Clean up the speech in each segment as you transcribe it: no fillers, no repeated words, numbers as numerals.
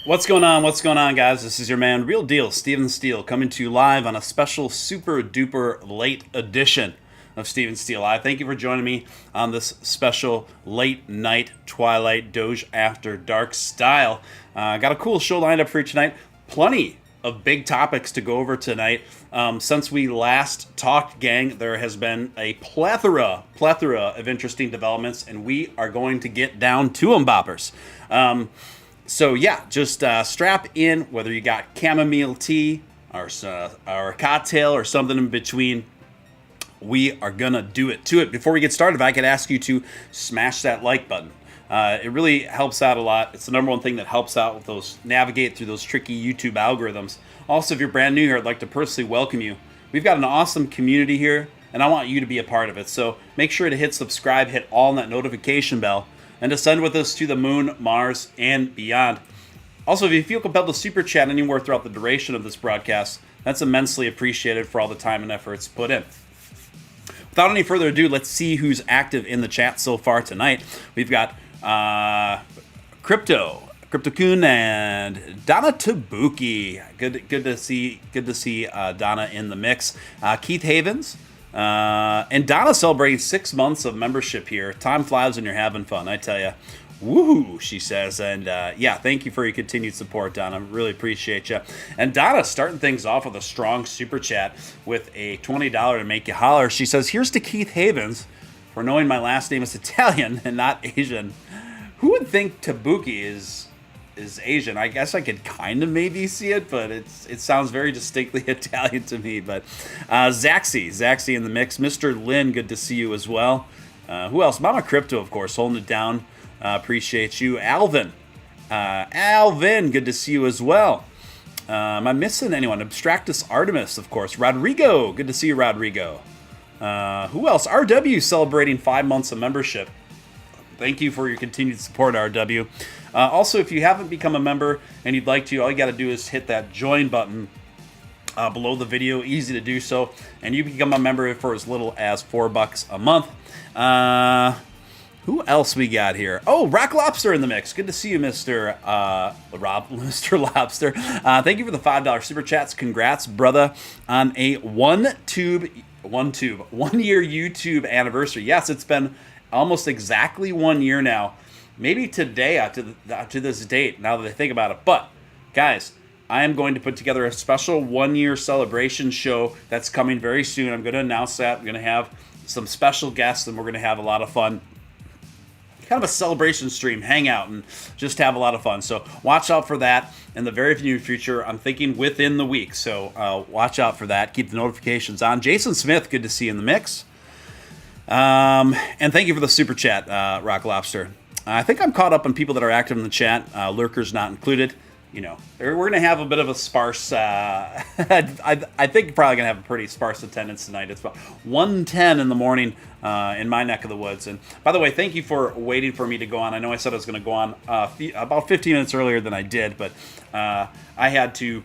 What's going on? What's going on, guys? This is your man, Real Deal, Steele, coming to you live on a special super duper late edition of Steele Live. Thank you for joining me on this special late night Twilight Doge After Dark style. Got a cool show lined up for you tonight. Plenty of big topics to go over tonight. Since we last talked, gang, there has been a plethora of interesting developments, and we are going to get down to them, boppers. So yeah, just strap in, whether you got chamomile tea or a cocktail or something in between. We are gonna do it to it. Before we get started, if I could ask you to smash that like button. It really helps out a lot. It's the number one thing that helps out with those, navigate through those tricky YouTube algorithms. Also, if you're brand new here, I'd like to personally welcome you. We've got an awesome community here, and I want you to be a part of it. So make sure to hit subscribe, hit all on that notification bell, and descend with us to the moon, Mars, and beyond. Also, if you feel compelled to super chat anywhere throughout the duration of this broadcast, that's immensely appreciated for all the time and efforts put in. Without any further ado, let's see who's active in the chat so far tonight. We've got CryptoCoon, and Donna Tabuki. Good to see Donna in the mix. Keith Havens. And Donna celebrating 6 months of membership here. Time flies when you're having fun, I tell you. Woohoo, she says. And yeah, thank you for your continued support, Donna. Really appreciate you. And Donna starting things off with a strong super chat with a $20 to make you holler. She says, here's to Keith Havens for knowing my last name is Italian and not Asian. Who would think Tabuki is Asian? I guess I could kind of maybe see it, but it sounds very distinctly Italian to me. But Zaxi in the mix. Mr. Lin, good to see you as well. Who else? Mama Crypto, of course, holding it down. Appreciate you. Alvin, good to see you as well. Am I missing anyone? Abstractus Artemis, of course. Rodrigo, good to see you, Rodrigo. Who else? RW celebrating 5 months of membership. Thank you for your continued support, RW. Also, if you haven't become a member and you'd like to, all you got to do is hit that join button below the video. Easy to do so. And you can become a member for as little as $4 a month. Who else we got here? Oh, Rock Lobster in the mix. Good to see you, Mr. Lobster. Thank you for the $5 super chats. Congrats, brother, on a one year YouTube anniversary. Yes, it's been almost exactly 1 year now. Maybe today, to this date, now that I think about it. But, guys, I am going to put together a special 1 year celebration show that's coming very soon. I'm going to announce that. I'm going to have some special guests, and we're going to have a lot of fun. Kind of a celebration stream, hang out, and just have a lot of fun. So watch out for that in the very near future. I'm thinking within the week. So watch out for that. Keep the notifications on. Jason Smith, good to see you in the mix. And thank you for the super chat, Rock Lobster. I think I'm caught up on people that are active in the chat, lurkers not included. You know, we're going to have a bit of a sparse, I think we're probably going to have a pretty sparse attendance tonight. It's about 1:10 in the morning in my neck of the woods. And by the way, thank you for waiting for me to go on. I know I said I was going to go on about 15 minutes earlier than I did, but I had to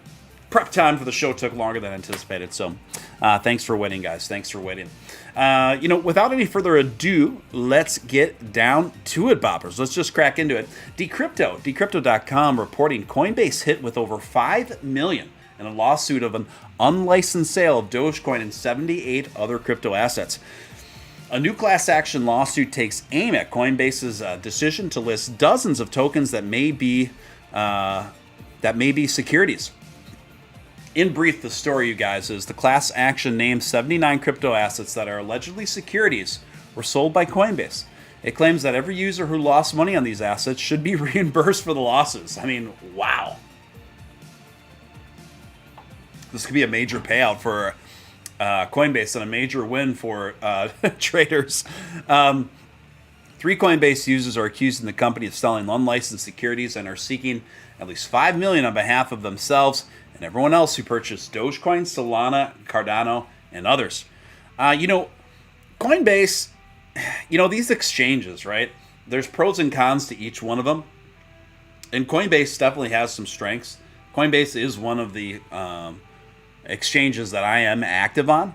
prep time for the show took longer than anticipated. So thanks for waiting, guys. Thanks for waiting. Without any further ado, let's get down to it, boppers. Let's just crack into it. Decrypto.com reporting Coinbase hit with over $5 million in a lawsuit of an unlicensed sale of Dogecoin and 78 other crypto assets. A new class action lawsuit takes aim at Coinbase's decision to list dozens of tokens that may be securities. In brief, the story, you guys, is the class action names 79 crypto assets that are allegedly securities were sold by Coinbase. It claims that every user who lost money on these assets should be reimbursed for the losses. I mean, wow. This could be a major payout for Coinbase and a major win for traders. 3 Coinbase users are accusing the company of selling unlicensed securities and are seeking at least $5 million on behalf of themselves and everyone else who purchased Dogecoin, Solana, Cardano, and others. Coinbase, these exchanges, right? There's pros and cons to each one of them. And Coinbase definitely has some strengths. Coinbase is one of the exchanges that I am active on.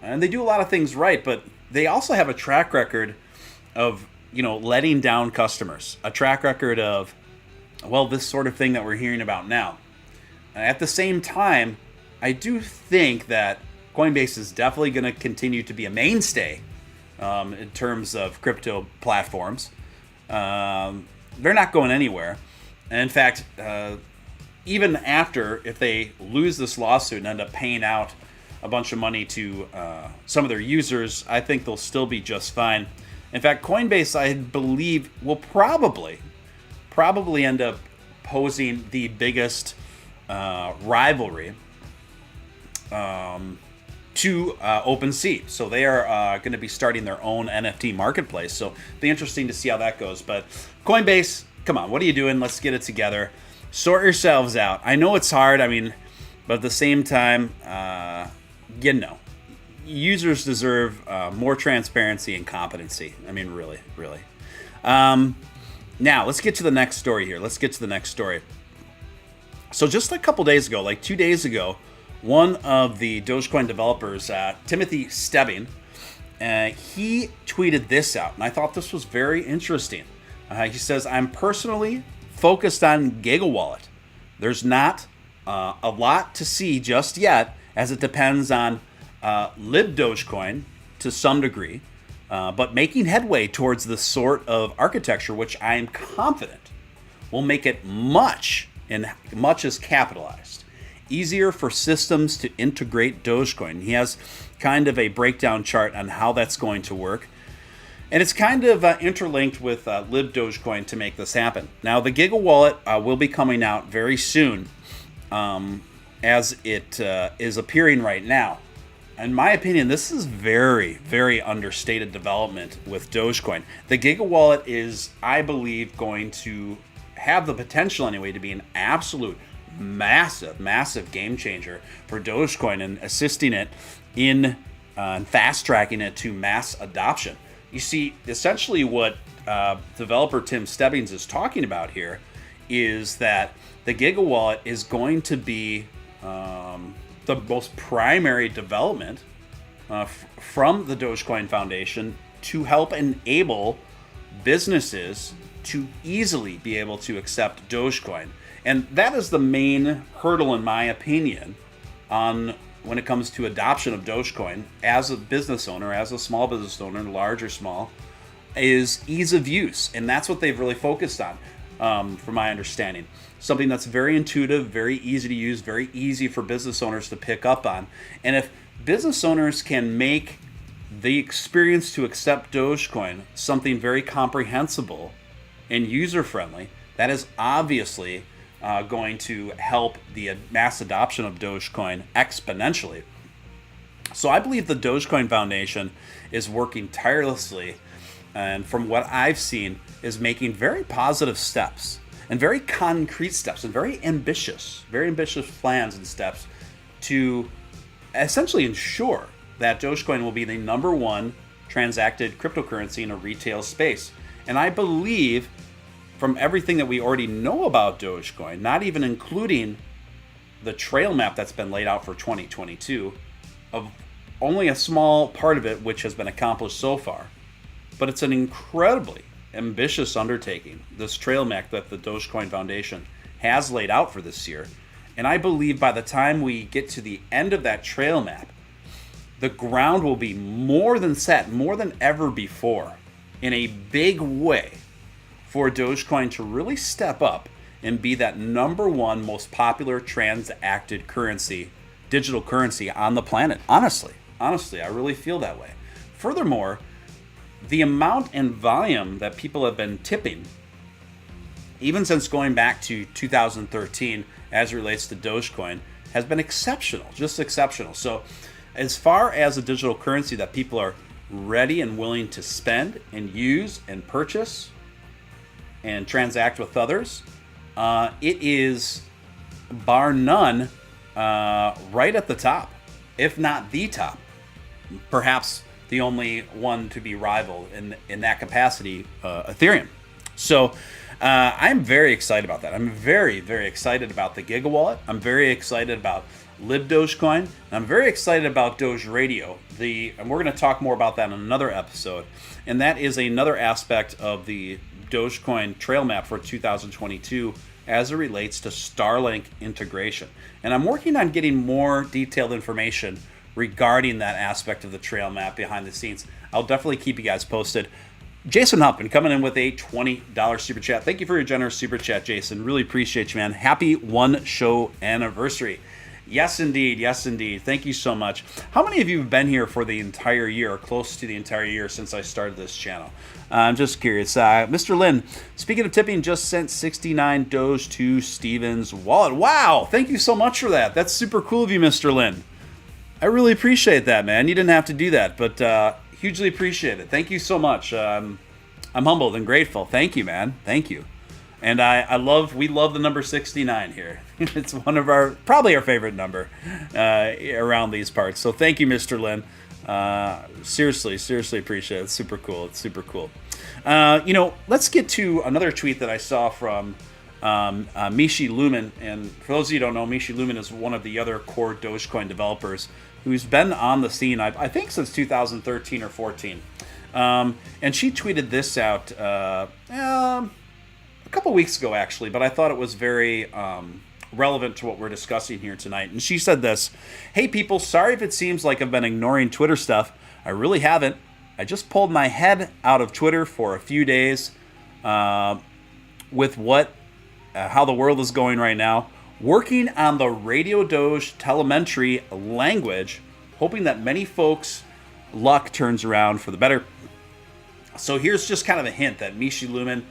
And they do a lot of things right, but they also have a track record of, letting down customers. A track record of well, this sort of thing that we're hearing about now. At the same time, I do think that Coinbase is definitely going to continue to be a mainstay in terms of crypto platforms. They're not going anywhere. And in fact, even after, if they lose this lawsuit and end up paying out a bunch of money to some of their users, I think they'll still be just fine. In fact, Coinbase, I believe, will probably end up posing the biggest rivalry to OpenSea. So they are going to be starting their own NFT marketplace. So it'll be interesting to see how that goes. But Coinbase, come on, what are you doing? Let's get it together. Sort yourselves out. I know it's hard. I mean, but at the same time, users deserve more transparency and competency. I mean, really, really. Now, let's get to the next story here. So just a couple days ago, like 2 days ago, one of the Dogecoin developers, Timothy Stebbing, he tweeted this out, and I thought this was very interesting. He says, "I'm personally focused on Gigawallet. There's not a lot to see just yet, as it depends on LibDogecoin to some degree, but making headway towards the sort of architecture which I am confident will make it much is capitalized, easier for systems to integrate Dogecoin." He has kind of a breakdown chart on how that's going to work. And it's kind of interlinked with LibDogecoin to make this happen. Now, the Gigawallet will be coming out very soon, as it is appearing right now. In my opinion, this is very, very understated development with Dogecoin. The Gigawallet is, I believe, going to have the potential anyway to be an absolute massive game changer for Dogecoin and assisting it in fast tracking it to mass adoption. You see, essentially what developer Tim Stebbings is talking about here is that the Gigawallet is going to be the most primary development from the Dogecoin Foundation to help enable businesses to easily be able to accept Dogecoin. And that is the main hurdle, in my opinion, on when it comes to adoption of Dogecoin as a business owner, as a small business owner, large or small, is ease of use. And that's what they've really focused on, from my understanding. Something that's very intuitive, very easy to use, very easy for business owners to pick up on. And if business owners can make the experience to accept Dogecoin something very comprehensible and user-friendly, that is obviously going to help the mass adoption of Dogecoin exponentially. So I believe the Dogecoin Foundation is working tirelessly, and from what I've seen, is making very positive steps and very concrete steps and very ambitious plans and steps to essentially ensure that Dogecoin will be the number one transacted cryptocurrency in a retail space. And I believe, from everything that we already know about Dogecoin, not even including the trail map that's been laid out for 2022, of only a small part of it which has been accomplished so far, but it's an incredibly ambitious undertaking, this trail map that the Dogecoin Foundation has laid out for this year. And I believe by the time we get to the end of that trail map, the ground will be more than set, more than ever before, in a big way, for Dogecoin to really step up and be that number one most popular transacted currency, digital currency on the planet. Honestly, I really feel that way. Furthermore, the amount and volume that people have been tipping, even since going back to 2013 as it relates to Dogecoin, has been exceptional, just exceptional. So as far as a digital currency that people are ready and willing to spend and use and purchase and transact with others, it is bar none right at the top, if not the top. Perhaps the only one to be rivaled in that capacity, Ethereum. So I'm very excited about that. I'm very, very excited about the Gigawallet. I'm very excited about LibDogecoin. And I'm very excited about Doge Radio. And we're going to talk more about that in another episode. And that is another aspect of the Dogecoin trail map for 2022 as it relates to Starlink integration. And I'm working on getting more detailed information regarding that aspect of the trail map behind the scenes. I'll definitely keep you guys posted. Jason Huppin coming in with a $20 super chat. Thank you for your generous super chat, Jason. Really appreciate you, man. Happy 1 show anniversary. Yes, indeed. Yes, indeed. Thank you so much. How many of you have been here for the entire year, or close to the entire year, since I started this channel? I'm just curious. Mr. Lynn, speaking of tipping, just sent 69 Doge to Steven's wallet. Wow. Thank you so much for that. That's super cool of you, Mr. Lynn. I really appreciate that, man. You didn't have to do that, but hugely appreciate it. Thank you so much. I'm humbled and grateful. Thank you, man. Thank you. And we love the number 69 here. It's one of probably our favorite number around these parts. So thank you, Mr. Lynn. Seriously appreciate it. It's super cool. It's super cool. Let's get to another tweet that I saw from Mishi Lumen. And for those of you who don't know, Mishi Lumen is one of the other core Dogecoin developers who's been on the scene, I think, since 2013 or 14. And she tweeted this out a couple weeks ago, actually, but I thought it was very relevant to what we're discussing here tonight. And she said this: "Hey people, sorry if it seems like I've been ignoring Twitter stuff. I really haven't. I just pulled my head out of Twitter for a few days with how the world is going right now, working on the Radio Doge telemetry language, hoping that many folks' luck turns around for the better." So here's just kind of a hint that Mishi Lumen,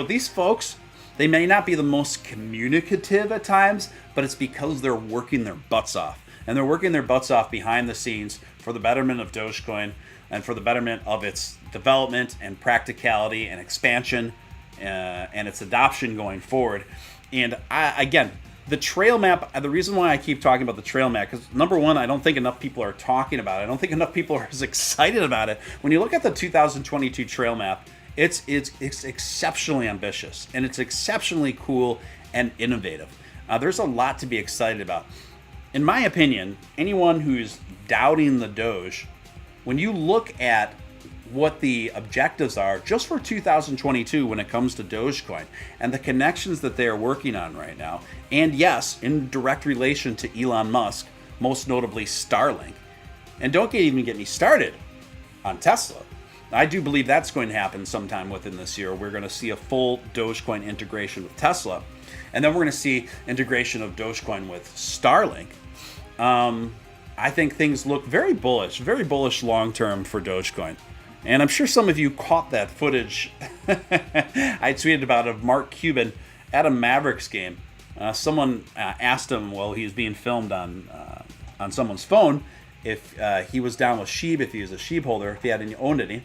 these folks, they may not be the most communicative at times, but it's because they're working their butts off. And they're working their butts off behind the scenes for the betterment of Dogecoin and for the betterment of its development and practicality and expansion and its adoption going forward. And again, the trail map, the reason why I keep talking about the trail map, because number one, I don't think enough people are talking about it. I don't think enough people are as excited about it. When you look at the 2022 trail map, it's exceptionally ambitious, and it's exceptionally cool and innovative. There's a lot to be excited about. In my opinion, anyone who's doubting the Doge, when you look at what the objectives are just for 2022 when it comes to Dogecoin and the connections that they are working on right now, and yes, in direct relation to Elon Musk, most notably Starlink. And don't even get me started on Tesla. I do believe that's going to happen sometime within this year. We're going to see a full Dogecoin integration with Tesla, and then we're going to see integration of Dogecoin with Starlink. I think things look very bullish long-term for Dogecoin. And I'm sure some of you caught that footage I tweeted about of Mark Cuban at a Mavericks game. Someone asked him while he was being filmed on someone's phone if he was down with sheep, if he was a sheep holder, if he had owned any.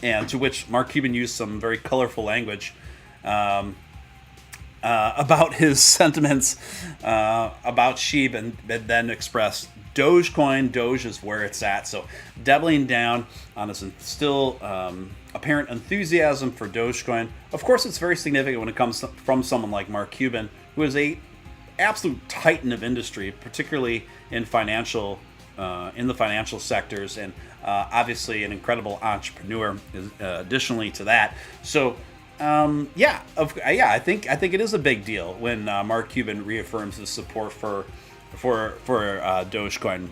And to which Mark Cuban used some very colorful language about his sentiments about sheep, and then expressed Dogecoin. Doge is where it's at. So doubling down on this still apparent enthusiasm for Dogecoin. Of course, it's very significant when it comes from someone like Mark Cuban, who is a absolute titan of industry, particularly in the financial sectors, and obviously an incredible entrepreneur. Additionally to that, so I think it is a big deal when Mark Cuban reaffirms his support for Dogecoin.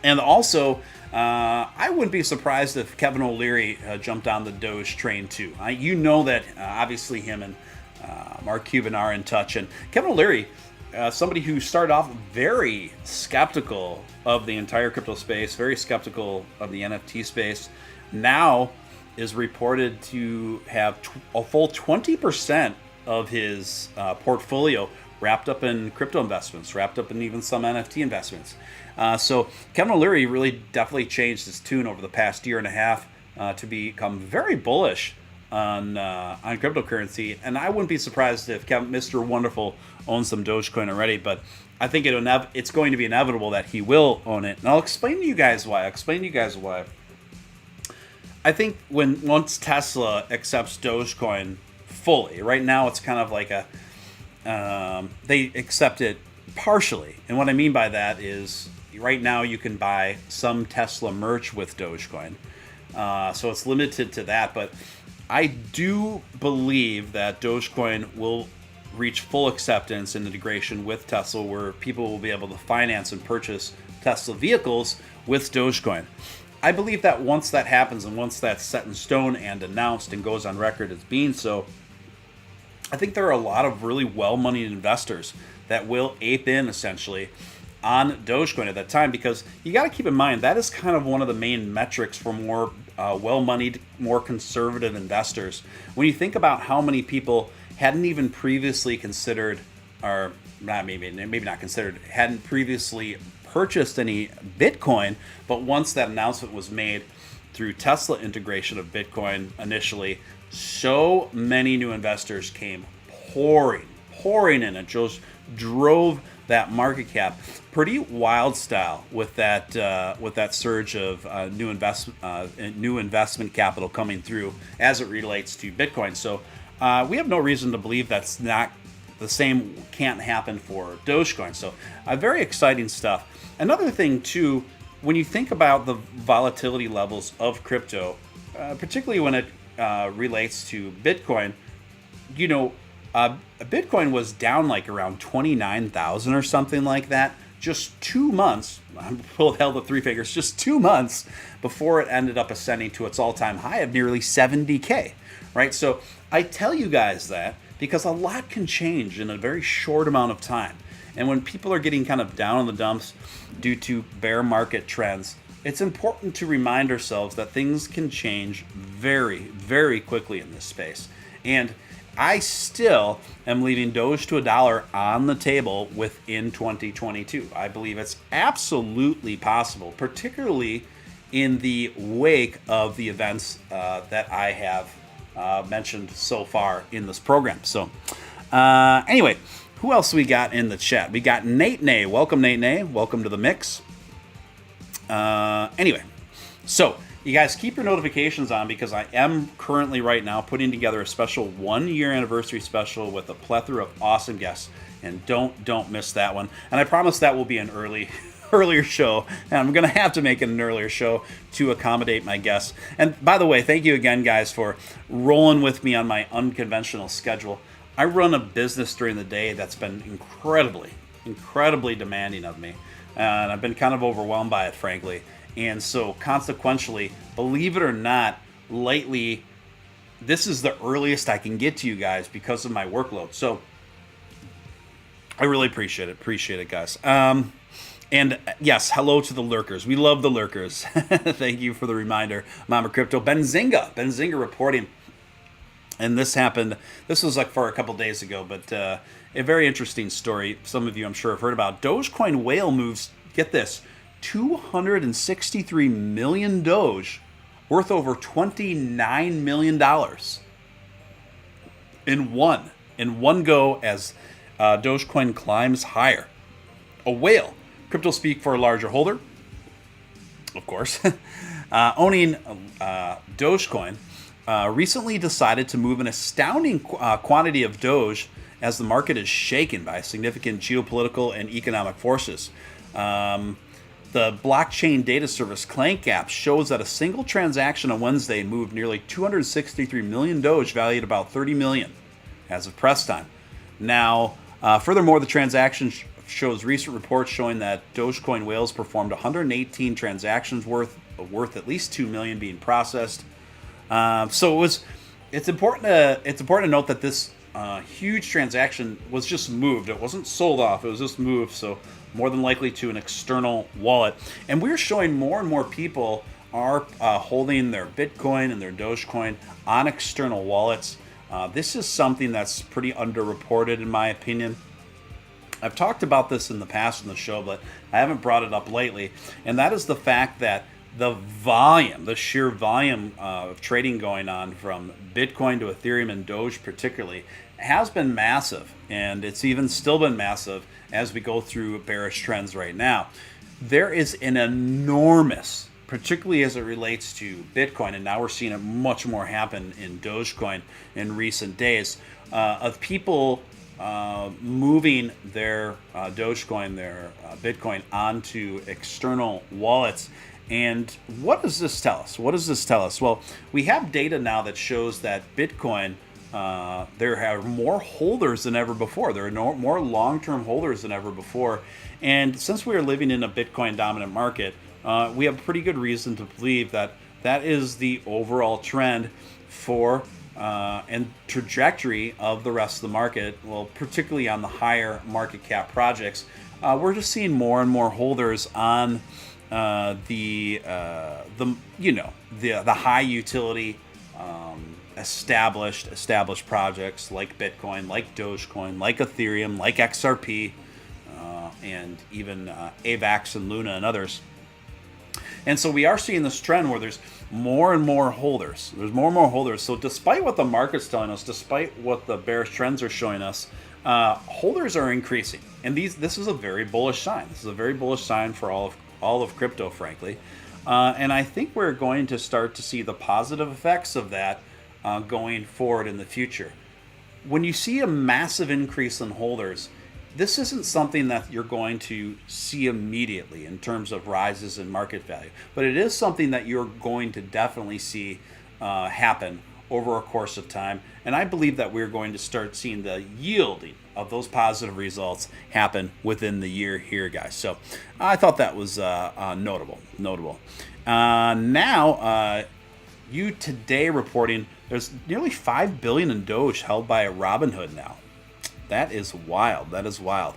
And also, I wouldn't be surprised if Kevin O'Leary jumped on the Doge train too. You know that obviously him and Mark Cuban are in touch, and Kevin O'Leary, somebody who started off very skeptical of the entire crypto space, very skeptical of the NFT space, now is reported to have a full 20% of his portfolio wrapped up in crypto investments, wrapped up in even some NFT investments. So Kevin O'Leary really definitely changed his tune over the past year and a half to become very bullish on cryptocurrency. And I wouldn't be surprised if Mr. Wonderful owns some Dogecoin already, but I think it's going to be inevitable that he will own it. And I'll explain to you guys why. I think once Tesla accepts Dogecoin fully, right now it's kind of like they accept it partially. And what I mean by that is right now you can buy some Tesla merch with Dogecoin. So it's limited to that. But I do believe that Dogecoin will reach full acceptance and integration with Tesla, where people will be able to finance and purchase Tesla vehicles with Dogecoin. I believe that once that happens and once that's set in stone and announced and goes on record as being so, I think there are a lot of really well-moneyed investors that will ape in essentially on Dogecoin at that time, because you got to keep in mind that is kind of one of the main metrics for more well-moneyed, more conservative investors. When you think about how many people hadn't even previously considered, or not maybe not considered, hadn't previously purchased any Bitcoin, but once that announcement was made through Tesla integration of Bitcoin initially, so many new investors came pouring in. It just drove that market cap pretty wild style with that surge of new investment capital coming through as it relates to Bitcoin. So we have no reason to believe that's not the same can't happen for Dogecoin. So very exciting stuff. Another thing too, when you think about the volatility levels of crypto, particularly when it relates to Bitcoin, Bitcoin was down like around 29,000 or something like that, just 2 months. I held the three figures, just 2 months before it ended up ascending to its all-time high of nearly 70K, right? So I tell you guys that because a lot can change in a very short amount of time. And when people are getting kind of down in the dumps due to bear market trends, it's important to remind ourselves that things can change very, very quickly in this space. And I still am leaving Doge to $1 on the table within 2022. I believe it's absolutely possible, particularly in the wake of the events that I have mentioned so far in this program. So anyway, who else we got in the chat? We got Nate Nay. Welcome, Nate Nay. Welcome to the mix. Anyway, so you guys keep your notifications on, because I am currently right now putting together a special 1-year anniversary special with a plethora of awesome guests, and don't miss that one. And I promise that will be an earlier show, and I'm gonna have to make it an earlier show to accommodate my guests. And by the way, thank you again, guys, for rolling with me on my unconventional schedule. I run a business during the day that's been incredibly demanding of me, and I've been kind of overwhelmed by it, frankly. And so consequentially, believe it or not, lately, this is the earliest I can get to you guys because of my workload. So I really appreciate it. Appreciate it, guys. And yes, hello to the lurkers. We love the lurkers. Thank you for the reminder, Mama Crypto. Benzinga reporting. And this happened, this was like for a couple days ago, but a very interesting story. Some of you, I'm sure, have heard about. Dogecoin whale moves, get this, 263 million Doge, worth over $29 million in one go as Dogecoin climbs higher. A whale, crypto speak for a larger holder, of course, owning Dogecoin, recently decided to move an astounding quantity of Doge as the market is shaken by significant geopolitical and economic forces. The blockchain data service ClankApp shows that a single transaction on Wednesday moved nearly 263 million Doge, valued about $30 million as of press time. Now, furthermore, the transaction shows recent reports showing that Dogecoin whales performed 118 transactions worth at least $2 million being processed. So it's important to note that this huge transaction was just moved. It wasn't sold off. It was just moved. So more than likely to an external wallet. And we're showing more and more people are holding their Bitcoin and their Dogecoin on external wallets. This is something that's pretty underreported, in my opinion. I've talked about this in the past in the show, but I haven't brought it up lately. And that is the fact that the sheer volume of trading going on from Bitcoin to Ethereum and Doge particularly has been massive, and it's even still been massive as we go through bearish trends right now. There is an enormous, particularly as it relates to Bitcoin, and now we're seeing it much more happen in Dogecoin in recent days, of people moving their Dogecoin, their Bitcoin onto external wallets. And what does this tell us? What does this tell us? Well, we have data now that shows that Bitcoin, there are more holders than ever before. There are more long-term holders than ever before. And since we are living in a Bitcoin dominant market, we have pretty good reason to believe that that is the overall trend for and trajectory of the rest of the market. Well, particularly on the higher market cap projects, we're just seeing more and more holders on the high utility established projects like Bitcoin, like Dogecoin, like Ethereum, like XRP, and even AVAX and Luna and others. And so we are seeing this trend where there's more and more holders. There's more and more holders. So despite what the market's telling us, despite what the bearish trends are showing us, holders are increasing. And this is a very bullish sign. This is a very bullish sign for all of crypto, frankly. And I think we're going to start to see the positive effects of that going forward in the future. When you see a massive increase in holders, this isn't something that you're going to see immediately in terms of rises in market value, but it is something that you're going to definitely see happen over a course of time. And I believe that we're going to start seeing the yielding of those positive results happen within the year here, guys. So I thought that was notable. Now, you today reporting there's nearly $5 billion in Doge held by Robinhood now. That is wild. That is wild.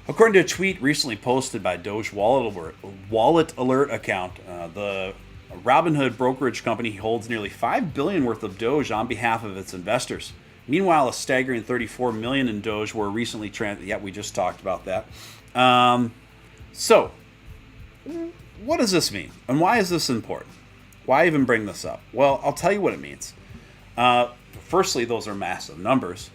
According to a tweet recently posted by Doge Wallet Alert account, the Robinhood brokerage company holds nearly $5 billion worth of Doge on behalf of its investors. Meanwhile, a staggering $34 million in Doge were recently yeah, we just talked about that. So, what does this mean? And why is this important? Why even bring this up? Well, I'll tell you what it means. Firstly, those are massive numbers.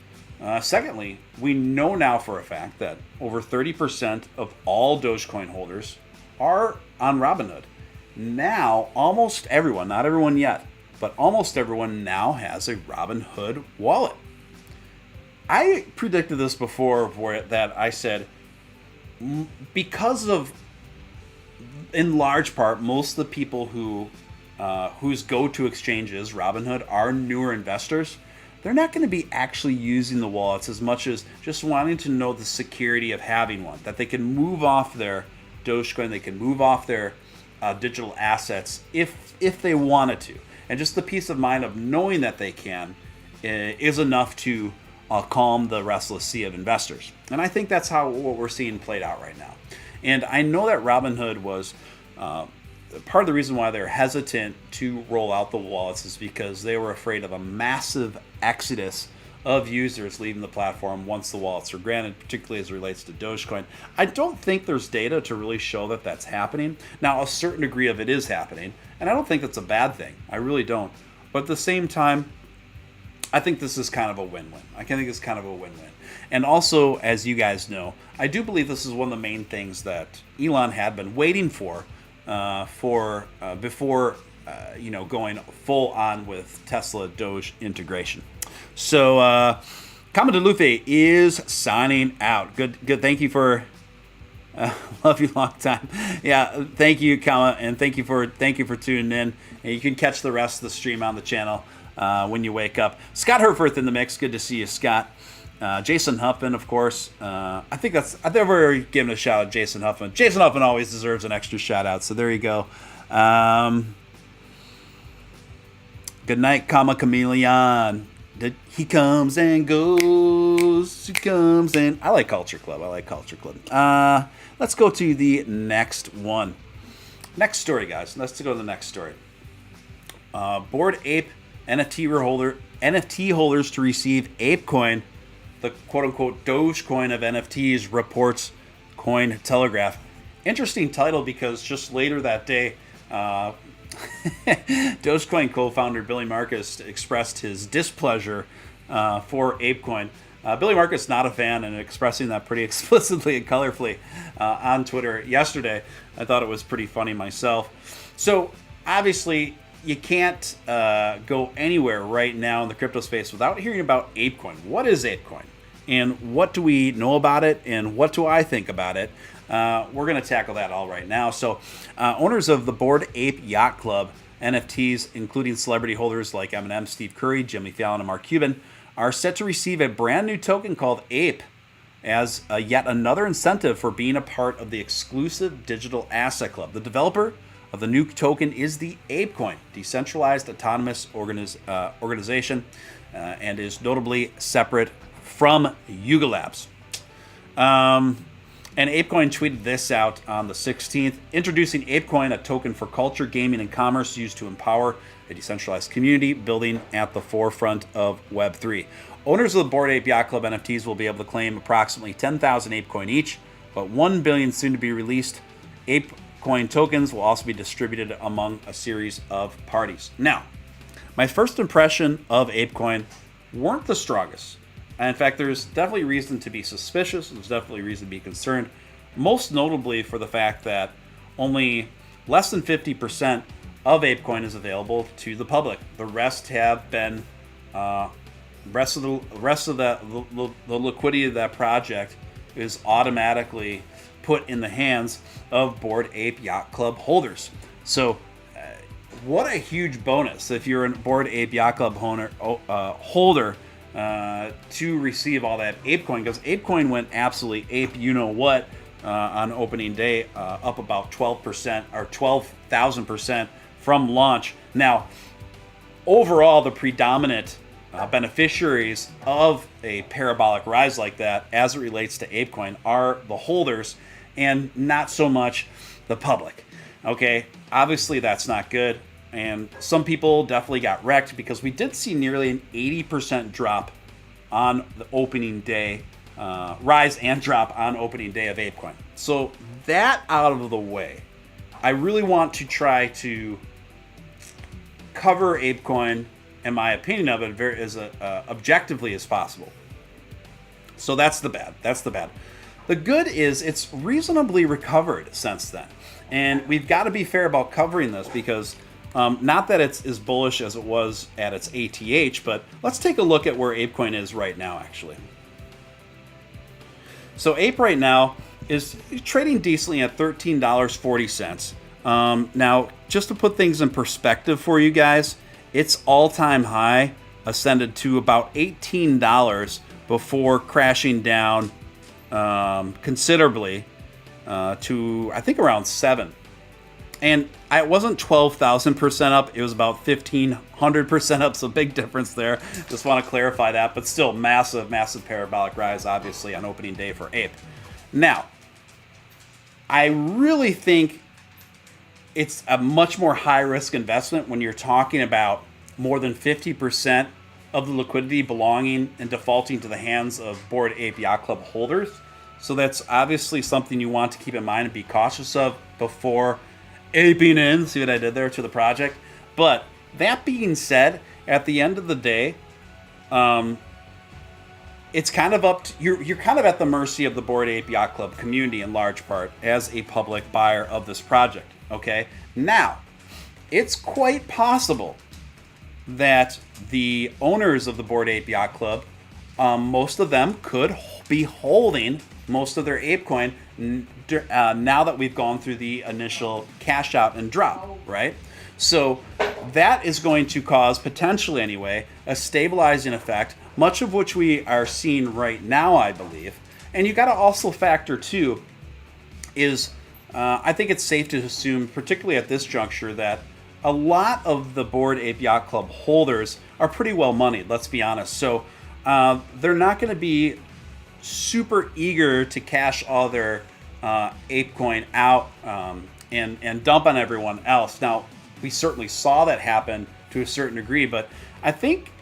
Secondly, we know now for a fact that over 30% of all Dogecoin holders are on Robinhood. Now, almost everyone, not everyone yet, but almost everyone now has a Robinhood wallet. I predicted this before that I said, because of, in large part, most of the people whose go-to exchange is Robinhood are newer investors. They're not going to be actually using the wallets as much as just wanting to know the security of having one, that they can move off their Dogecoin, they can move off their digital assets if they wanted to. And just the peace of mind of knowing that they can is enough to calm the restless sea of investors. And I think that's what we're seeing played out right now. And I know that Robinhood was part of the reason why they're hesitant to roll out the wallets is because they were afraid of a massive exodus of users leaving the platform once the wallets are granted, particularly as it relates to Dogecoin. I don't think there's data to really show that that's happening. Now, a certain degree of it is happening, and I don't think that's a bad thing. I really don't. But at the same time, I think this is kind of a win-win. I think it's kind of a win-win. And also, as you guys know, I do believe this is one of the main things that Elon had been waiting for before going full on with Tesla Doge integration. So Kama DeLufe is signing out. Good. Thank you for love you long time. Yeah, thank you, Kama, and thank you for tuning in. And you can catch the rest of the stream on the channel when you wake up. Scott Herforth in the mix. Good to see you, Scott. Jason Huffman, of course. I think I've never given a shout out to Jason Huffman. Jason Huffman always deserves an extra shout out, so there you go. Good night, Kama Chameleon. He comes and goes. He comes and I like Culture Club. Let's go to the next one. Next story, guys. Let's go to the next story. Bored Ape NFT holders to receive Apecoin, the quote-unquote Dogecoin of NFTs, reports Coin Telegraph. Interesting title because just later that day, Dogecoin co-founder Billy Marcus expressed his displeasure for Apecoin. Billy Marcus not a fan and expressing that pretty explicitly and colorfully on Twitter yesterday. I thought it was pretty funny myself. So obviously you can't go anywhere right now in the crypto space without hearing about Apecoin. What is Apecoin? And what do we know about it, and what do I think about it? We're going to tackle that all right now. So, owners of the Bored Ape Yacht Club NFTs, including celebrity holders like Eminem, Steve Curry, Jimmy Fallon, and Mark Cuban, are set to receive a brand new token called Ape as yet another incentive for being a part of the exclusive digital asset club. The developer of the new token is the Apecoin, decentralized autonomous organization, and is notably separate from Yuga Labs. And Apecoin tweeted this out on the 16th, introducing Apecoin, a token for culture, gaming, and commerce used to empower a decentralized community building at the forefront of Web3. Owners of the Bored Ape Yacht Club NFTs will be able to claim approximately 10,000 Apecoin each, but 1 billion soon to be released. Apecoin tokens will also be distributed among a series of parties. Now, my first impression of Apecoin weren't the strongest. In fact, there's definitely reason to be suspicious. There's definitely reason to be concerned, most notably for the fact that only less than 50% of Apecoin is available to the public. The rest have been, the rest of the liquidity of that project is automatically put in the hands of Bored Ape Yacht Club holders. So, what a huge bonus if you're a Bored Ape Yacht Club holder. To receive all that Apecoin, because Apecoin went absolutely ape, you know what, on opening day, up about 12% or 12,000% from launch. Now, overall, the predominant beneficiaries of a parabolic rise like that, as it relates to Apecoin, are the holders and not so much the public. Okay, obviously that's not good. And some people definitely got wrecked because we did see nearly an 80% drop on the opening day, rise and drop on opening day of Apecoin. So that out of the way, I really want to try to cover Apecoin, in my opinion of it, as objectively as possible. So that's the bad. That's the bad. The good is it's reasonably recovered since then. And we've got to be fair about covering this because not that it's as bullish as it was at its ATH, but let's take a look at where Apecoin is right now, actually. So Ape right now is trading decently at $13.40. Now, just to put things in perspective for you guys, its all-time high ascended to about $18 before crashing down considerably to, I think, around $7. And it wasn't 12,000% up. It was about 1,500% up. So big difference there. Just want to clarify that. But still, massive, massive parabolic rise, obviously, on opening day for Ape. Now, I really think it's a much more high-risk investment when you're talking about more than 50% of the liquidity belonging and defaulting to the hands of Bored Ape Yacht Club holders. So that's obviously something you want to keep in mind and be cautious of before aping in, see what I did there, to the project. But that being said, at the end of the day, it's kind of up to, you're kind of at the mercy of the Bored Ape Yacht Club community in large part as a public buyer of this project. Okay, now it's quite possible that the owners of the Bored Ape Yacht Club, most of them could be holding most of their Apecoin now that we've gone through the initial cash out and drop, right? So that is going to cause, potentially anyway, a stabilizing effect, much of which we are seeing right now, I believe. And you got to also factor too, is I think it's safe to assume, particularly at this juncture, that a lot of the Bored Ape Yacht Club holders are pretty well moneyed, let's be honest. So they're not going to be super eager to cash all their Apecoin out and dump on everyone else. Now, we certainly saw that happen to a certain degree, but I think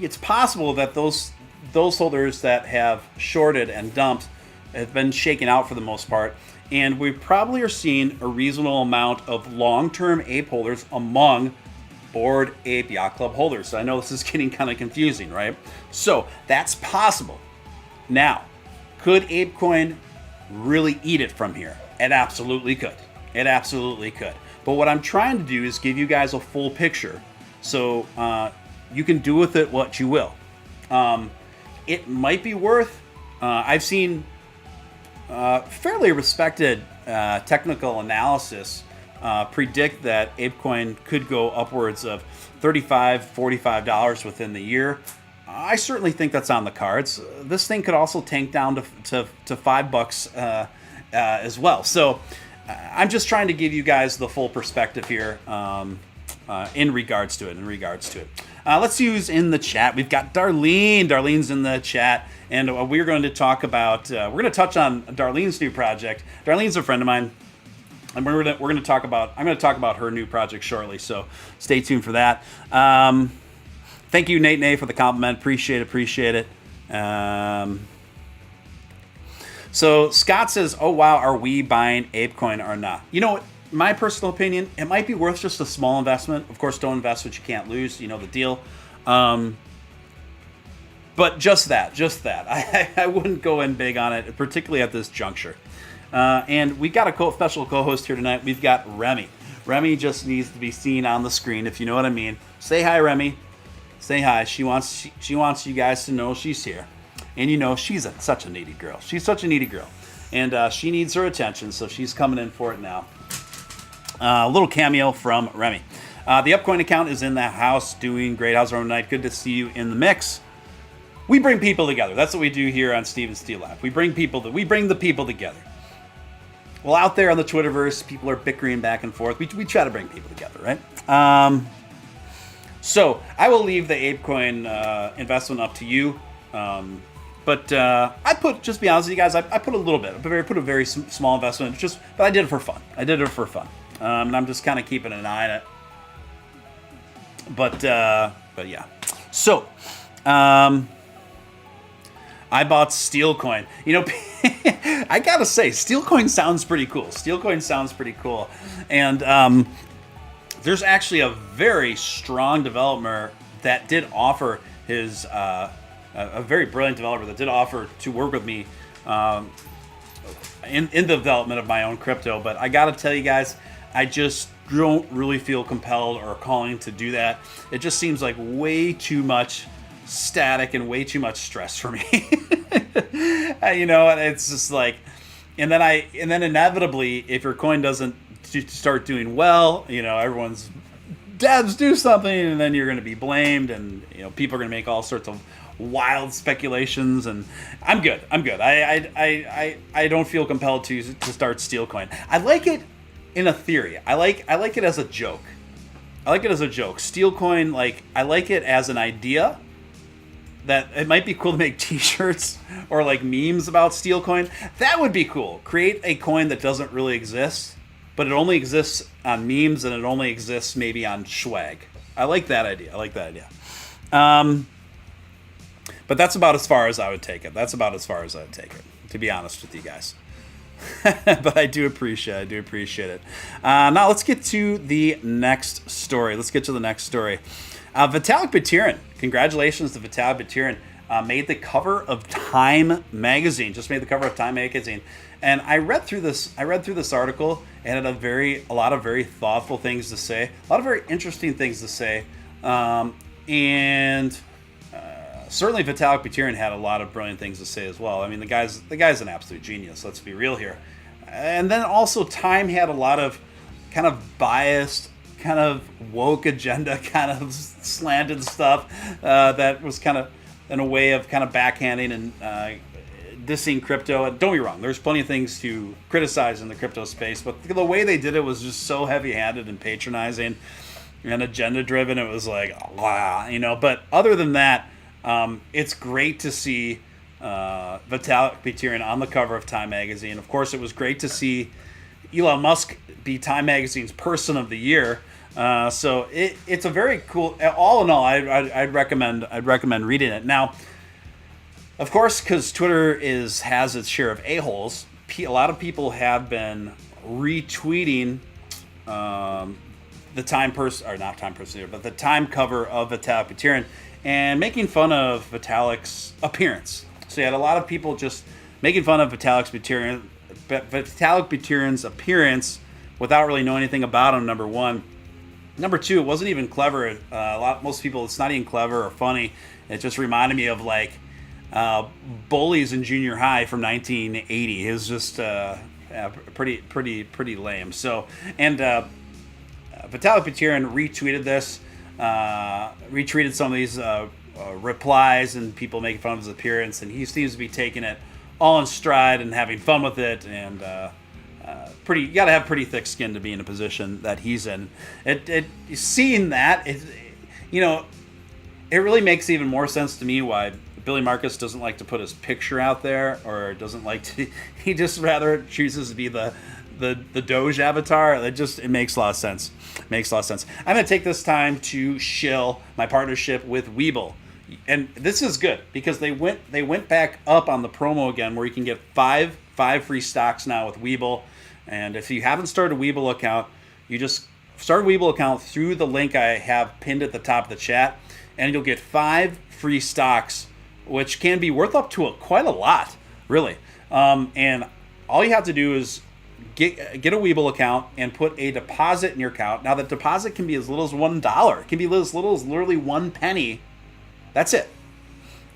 it's possible that those holders that have shorted and dumped have been shaken out for the most part, and we probably are seeing a reasonable amount of long-term Ape holders among Bored Ape Yacht Club holders. So I know this is getting kind of confusing, right? So that's possible. Now, could Apecoin really eat it from here? It absolutely could. It absolutely could. But what I'm trying to do is give you guys a full picture so you can do with it what you will. It might be worth I've seen fairly respected technical analysis predict that Apecoin could go upwards of $35, $45 within the year. I certainly think that's on the cards. This thing could also tank down to $5 as well. So I'm just trying to give you guys the full perspective here in regards to it. Let's use in the chat. We've got Darlene. Darlene's in the chat, and we're going to talk about. We're going to touch on Darlene's new project. Darlene's a friend of mine, and we're going to talk about. I'm going to talk about her new project shortly. So stay tuned for that. Thank you, Nate, for the compliment. Appreciate it. So Scott says, "Oh wow, are we buying Apecoin or not?" You know what? My personal opinion, it might be worth just a small investment. Of course, don't invest what you can't lose. You know the deal. But just that. I wouldn't go in big on it, particularly at this juncture. And we've got a special co-host here tonight. We've got Remy. Remy just needs to be seen on the screen, if you know what I mean. Say hi, Remy. Say hi. She wants you guys to know she's here. And you know, she's such a needy girl. And she needs her attention, so she's coming in for it now. A little cameo from Remy. The Upcoin account is in the house, doing great. How's everyone tonight? Good to see you in the mix. We bring people together. That's what we do here on Steve and Steele Live. We bring the people together. Well, out there on the Twitterverse, people are bickering back and forth. We try to bring people together, right? So I will leave the Apecoin investment up to you. But I put, just to be honest with you guys, I put a little bit. I put a very small investment, but I did it for fun. And I'm just kind of keeping an eye on it. But yeah. So, I bought Steele coin. You know, I gotta say, Steele coin sounds pretty cool. And there's actually a very strong developer that did offer his. A very brilliant developer that did offer to work with me in the development of my own crypto. But I got to tell you guys, I just don't really feel compelled or calling to do that. It just seems like way too much static and way too much stress for me. You know, it's just like, and then inevitably, if your coin doesn't start doing well, you know, everyone's devs do something, and then you're going to be blamed, and you know, people are going to make all sorts of wild speculations, and I'm good. I don't feel compelled to start Steele coin. I like it in a theory. I like it as a joke. Steele coin, like, I like it as an idea that it might be cool to make t-shirts or like memes about Steele coin. That would be cool. Create a coin that doesn't really exist, but it only exists on memes, and it only exists maybe on swag. I like that idea. But that's about as far as I would take it. To be honest with you guys. But I do appreciate it. Now let's get to the next story. Vitalik Buterin. Congratulations to Vitalik Buterin. Made the cover of Time magazine. And I read through this article, and it had a lot of very thoughtful things to say, a lot of very interesting things to say, and certainly Vitalik Buterin had a lot of brilliant things to say as well. I mean, the guy's an absolute genius. Let's be real here. And then also Time had a lot of kind of biased, kind of woke agenda, kind of slanted stuff that was kind of in a way of kind of backhanding and dissing crypto. And don't be wrong, there's plenty of things to criticize in the crypto space, but the way they did it was just so heavy-handed and patronizing and agenda-driven. It was like, wow, you know. But other than that, it's great to see Vitalik Buterin on the cover of Time magazine. Of course, it was great to see Elon Musk be Time magazine's Person of the Year. So it's a very cool. All in all, I'd recommend reading it. Now, of course, because Twitter has its share of a-holes, a lot of people have been retweeting the Time Person, or not Time Person, but the Time cover of Vitalik Buterin, and making fun of Vitalik's appearance. So you had a lot of people just making fun of Vitalik Buterin's appearance without really knowing anything about him, number one. Number two, it wasn't even clever. Most people, it's not even clever or funny. It just reminded me of like bullies in junior high from 1980. It was just pretty lame. So, and Vitaly Buterin retweeted this, retweeted some of these replies and people making fun of his appearance, and he seems to be taking it all in stride and having fun with it. And you got to have pretty thick skin to be in a position that he's in. Seeing that, you know, it really makes even more sense to me why Billy Marcus doesn't like to put his picture out there, or doesn't like to. He just rather chooses to be the Doge avatar. It makes a lot of sense. Makes a lot of sense. I'm gonna take this time to shill my partnership with WEBULL, and this is good because they went back up on the promo again, where you can get five free stocks now with WEBULL. And if you haven't started a WEBULL account, you just start a WEBULL account through the link I have pinned at the top of the chat, and you'll get 5 free stocks, which can be worth up to quite a lot, really. And all you have to do is get a WEBULL account and put a deposit in your account. Now, the deposit can be as little as $1. It can be as little as literally 1 penny. That's it.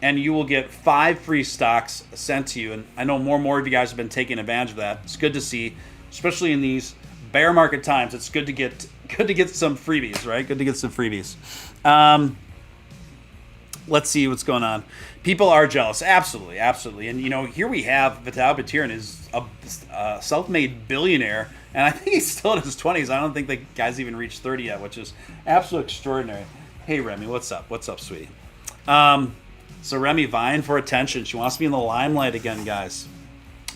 And you will get 5 free stocks sent to you. And I know more and more of you guys have been taking advantage of that. It's good to see, especially in these bear market times. It's good to get some freebies, right? Good to get some freebies. Let's see what's going on. People are jealous. Absolutely, absolutely. And, you know, here we have Vitaly Buterin is a self-made billionaire, and I think he's still in his 20s. I don't think the guy's even reached 30 yet, which is absolutely extraordinary. Hey, Remy, what's up? What's up, sweetie? So Remy vying for attention. She wants to be in the limelight again, guys.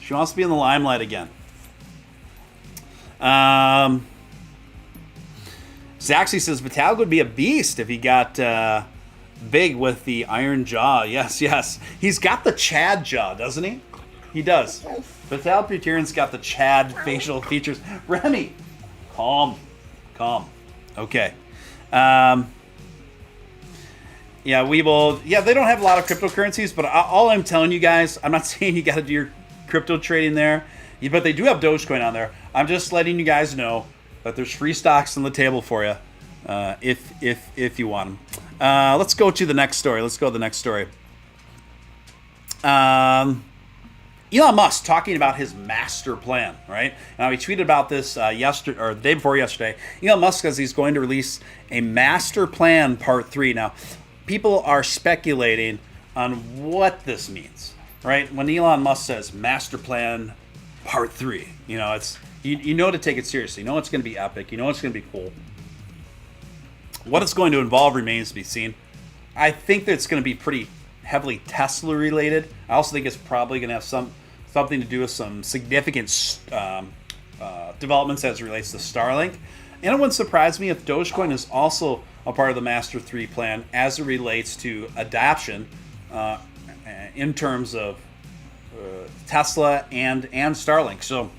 She wants to be in the limelight again. Zaxi says Vitaly would be a beast if he got big with the iron jaw. Yes. He's got the Chad jaw, doesn't he? He does. Vitaly Buterin's got the Chad facial features. Remy, calm. Okay. Yeah, WEBULL. Yeah, they don't have a lot of cryptocurrencies, but all I'm telling you guys, I'm not saying you got to do your crypto trading there, but they do have Dogecoin on there. I'm just letting you guys know that there's free stocks on the table for you if you want them. Let's go to the next story. Elon Musk talking about his master plan, right? Now, he tweeted about this yesterday, or the day before yesterday. Elon Musk says he's going to release a master plan part 3. Now, people are speculating on what this means, right? When Elon Musk says master plan part 3, you know, it's you know to take it seriously. You know it's going to be epic. You know it's going to be cool. What it's going to involve remains to be seen. I think that it's going to be pretty heavily Tesla related. I also think it's probably going to have something to do with some significant developments as it relates to Starlink. And it wouldn't surprise me if Dogecoin is also a part of the Master 3 plan as it relates to adoption in terms of Tesla and Starlink. So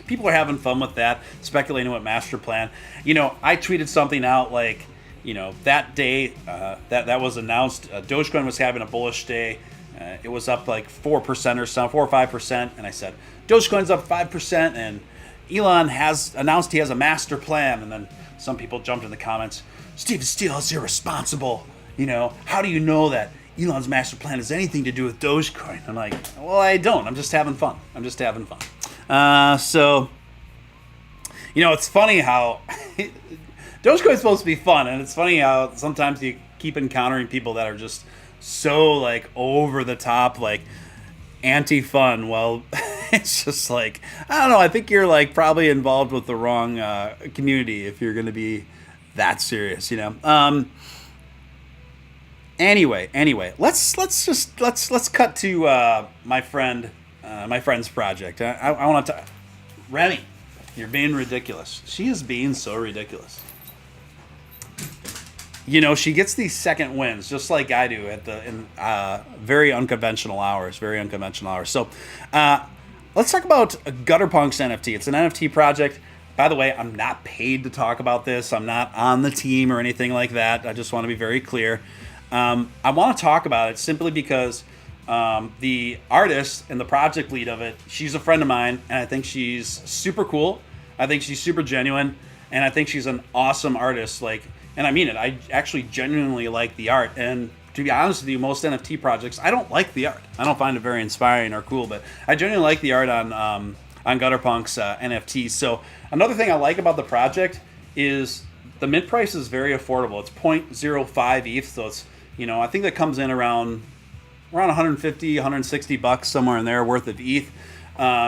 people are having fun with that, speculating what master plan. You know, I tweeted something out like, you know, that day that was announced, Dogecoin was having a bullish day. It was up like 4% or something, 4 or 5%. And I said, Dogecoin's up 5%. And Elon has announced he has a master plan. And then some people jumped in the comments, Steven Steele is irresponsible. You know, how do you know that Elon's master plan has anything to do with Dogecoin? I'm like, well, I don't. I'm just having fun. So, you know, it's funny how Dogecoin's supposed to be fun, and it's funny how sometimes you keep encountering people that are just so like over the top, like anti-fun. Well, it's just like, I don't know. I think you're like probably involved with the wrong community if you're going to be that serious, you know. Anyway, let's cut to my friend's project. I want to. Remy, you're being ridiculous. She is being so ridiculous. You know, she gets these second wins just like I do in very unconventional hours. So, let's talk about Gutterpunks NFT. It's an NFT project. By the way, I'm not paid to talk about this. I'm not on the team or anything like that. I just want to be very clear. I want to talk about it simply because the artist and the project lead of it, she's a friend of mine, and I think she's super cool. I think she's super genuine, and I think she's an awesome artist. Like, and I mean it. I actually genuinely like the art. And to be honest with you, most NFT projects, I don't like the art. I don't find it very inspiring or cool, but I genuinely like the art on Gutterpunks NFTs. So another thing I like about the project is the mint price is very affordable. It's 0.05 ETH, so it's, I think that comes in around 150, 160 bucks, somewhere in there worth of ETH.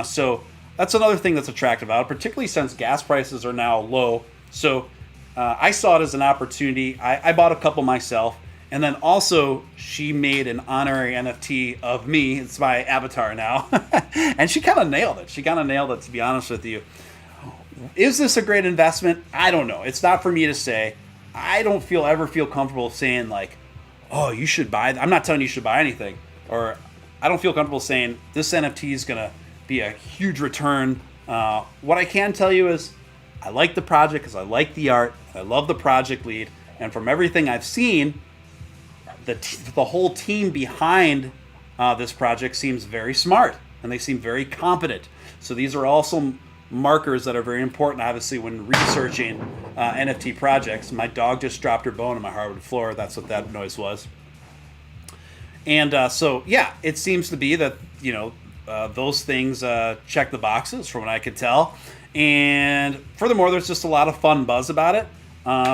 So that's another thing that's attractive about it, particularly since gas prices are now low. So I saw it as an opportunity. I bought a couple myself. And then also, she made an honorary NFT of me. It's my avatar now. And she kind of nailed it. To be honest with you. Is this a great investment? I don't know. It's not for me to say. I don't ever feel comfortable saying, like, oh, you should buy. I'm not telling you should buy anything. Or I don't feel comfortable saying this NFT is going to be a huge return. What I can tell you is I like the project because I like the art. I love the project lead. And from everything I've seen, the whole team behind this project seems very smart, and they seem very competent. So these are also markers that are very important, obviously, when researching NFT projects. My dog just dropped her bone on my hardwood floor. That's what that noise was. And so, yeah, it seems to be that, those things check the boxes from what I could tell. And furthermore, there's just a lot of fun buzz about it.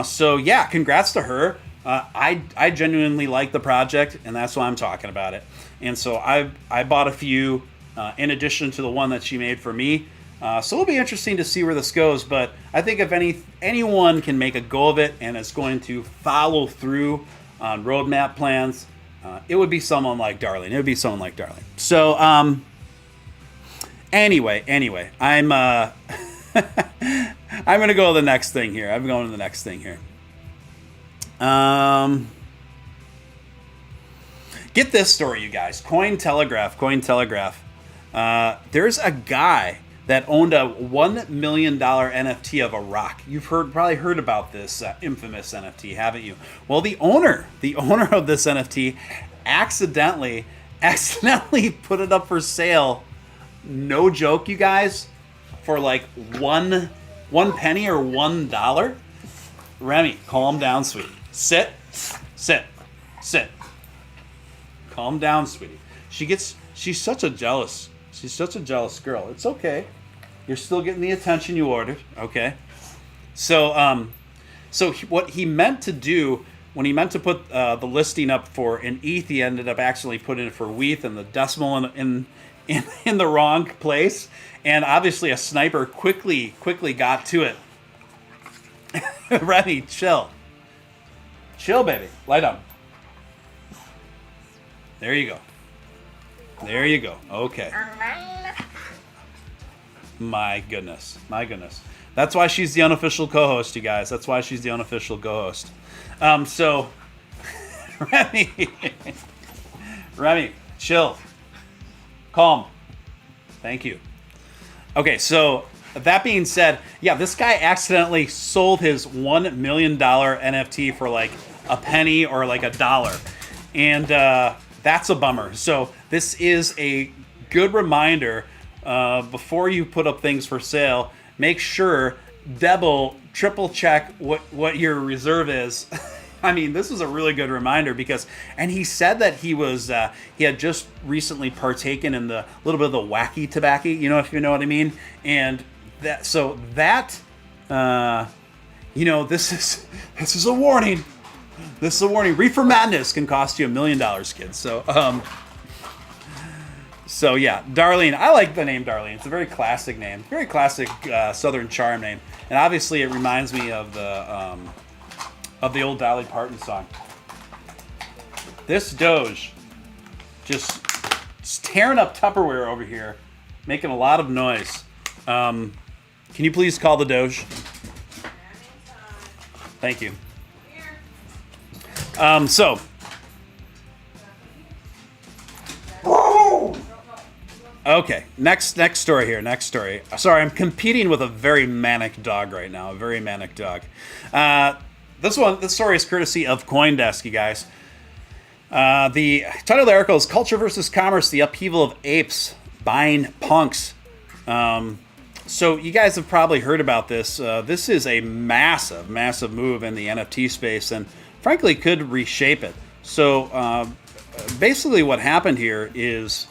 So, yeah, congrats to her. I genuinely like the project, and that's why I'm talking about it. And so I bought a few in addition to the one that she made for me. So it'll be interesting to see where this goes. But I think if anyone can make a go of it and is going to follow through on roadmap plans, it would be someone like Darlene. So anyway, I'm I'm gonna go to the next thing here. Get this story, you guys. Cointelegraph. There's a guy that owned a $1 million NFT of a rock. You've probably heard about this infamous NFT, haven't you? Well, the owner of this NFT accidentally put it up for sale. No joke, you guys, for like one penny or $1. Remy, calm down, sweetie. Sit. Calm down, sweetie. She's such a jealous girl. It's okay. You're still getting the attention you ordered. Okay. So what he meant to do when he meant to put the listing up for an ETH, he ended up actually putting it for WETH and the decimal in the wrong place. And obviously a sniper quickly got to it. Remy, chill, baby. Lie down. There you go. Okay. My goodness. That's why she's the unofficial co-host, you guys. So, Remy, chill. Calm. Thank you. Okay, so that being said, yeah, this guy accidentally sold his $1 million NFT for like a penny or like $1. And that's a bummer. So this is a good reminder, before you put up things for sale, make sure, triple check what your reserve is. I mean, this is a really good reminder and he said that he had just recently partaken in the little bit of the wacky tobacco, if you know what I mean. And this is a warning. Reefer Madness can cost you $1 million, kids. So yeah, Darlene. I like the name Darlene. It's a very classic name, very classic Southern charm name, and obviously it reminds me of the old Dolly Parton song. This Doge just tearing up Tupperware over here, making a lot of noise. Can you please call the Doge? Thank you. Okay, next story here. Sorry, I'm competing with a very manic dog right now. This story is courtesy of CoinDesk, you guys. The title of the article is "Culture versus Commerce: The Upheaval of Apes Buying Punks." So you guys have probably heard about this. This is a massive move in the NFT space, and frankly could reshape it. So basically, what happened here is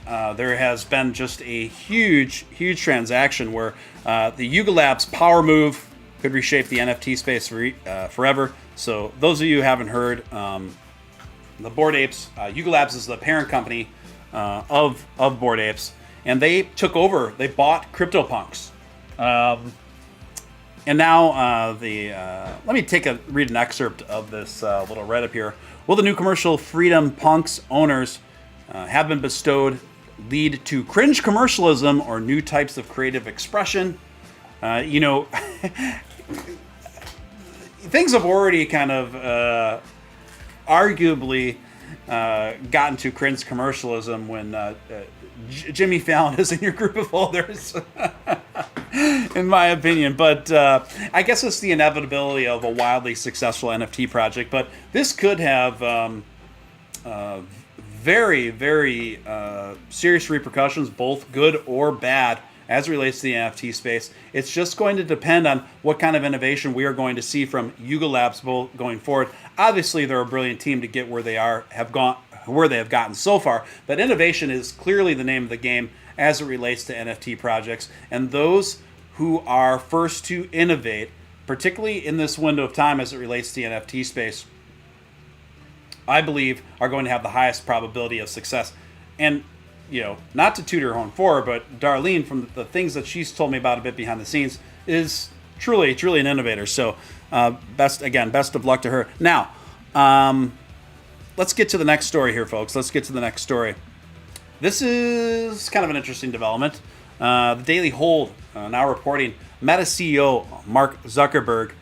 there has been just a huge transaction where the Yuga Labs power move could reshape the NFT space forever. So those of you who haven't heard, the Bored Apes, Yuga Labs is the parent company of Bored Apes, and they took over. They bought CryptoPunks. And now let me read an excerpt of this little write-up here. Will the new commercial Freedom Punks owners have been bestowed lead to cringe commercialism or new types of creative expression? Things have already kind of arguably gotten to cringe commercialism when Jimmy Fallon is in your group of holders. In my opinion, but I guess it's the inevitability of a wildly successful NFT project. But this could have very, very serious repercussions, both good or bad, as it relates to the NFT space. It's just going to depend on what kind of innovation we are going to see from Yuga Labs going forward. Obviously, they're a brilliant team to get where they have gotten so far, but innovation is clearly the name of the game as it relates to NFT projects. And those who are first to innovate, particularly in this window of time as it relates to the NFT space, I believe are going to have the highest probability of success. And, not to toot her horn for her, but Darlene, from the things that she's told me about a bit behind the scenes, is truly an innovator. So best of luck to her. Now, let's get to the next story here, folks. Let's get to the next story. This is kind of an interesting development. The Daily Hold now reporting Meta CEO Mark Zuckerberg.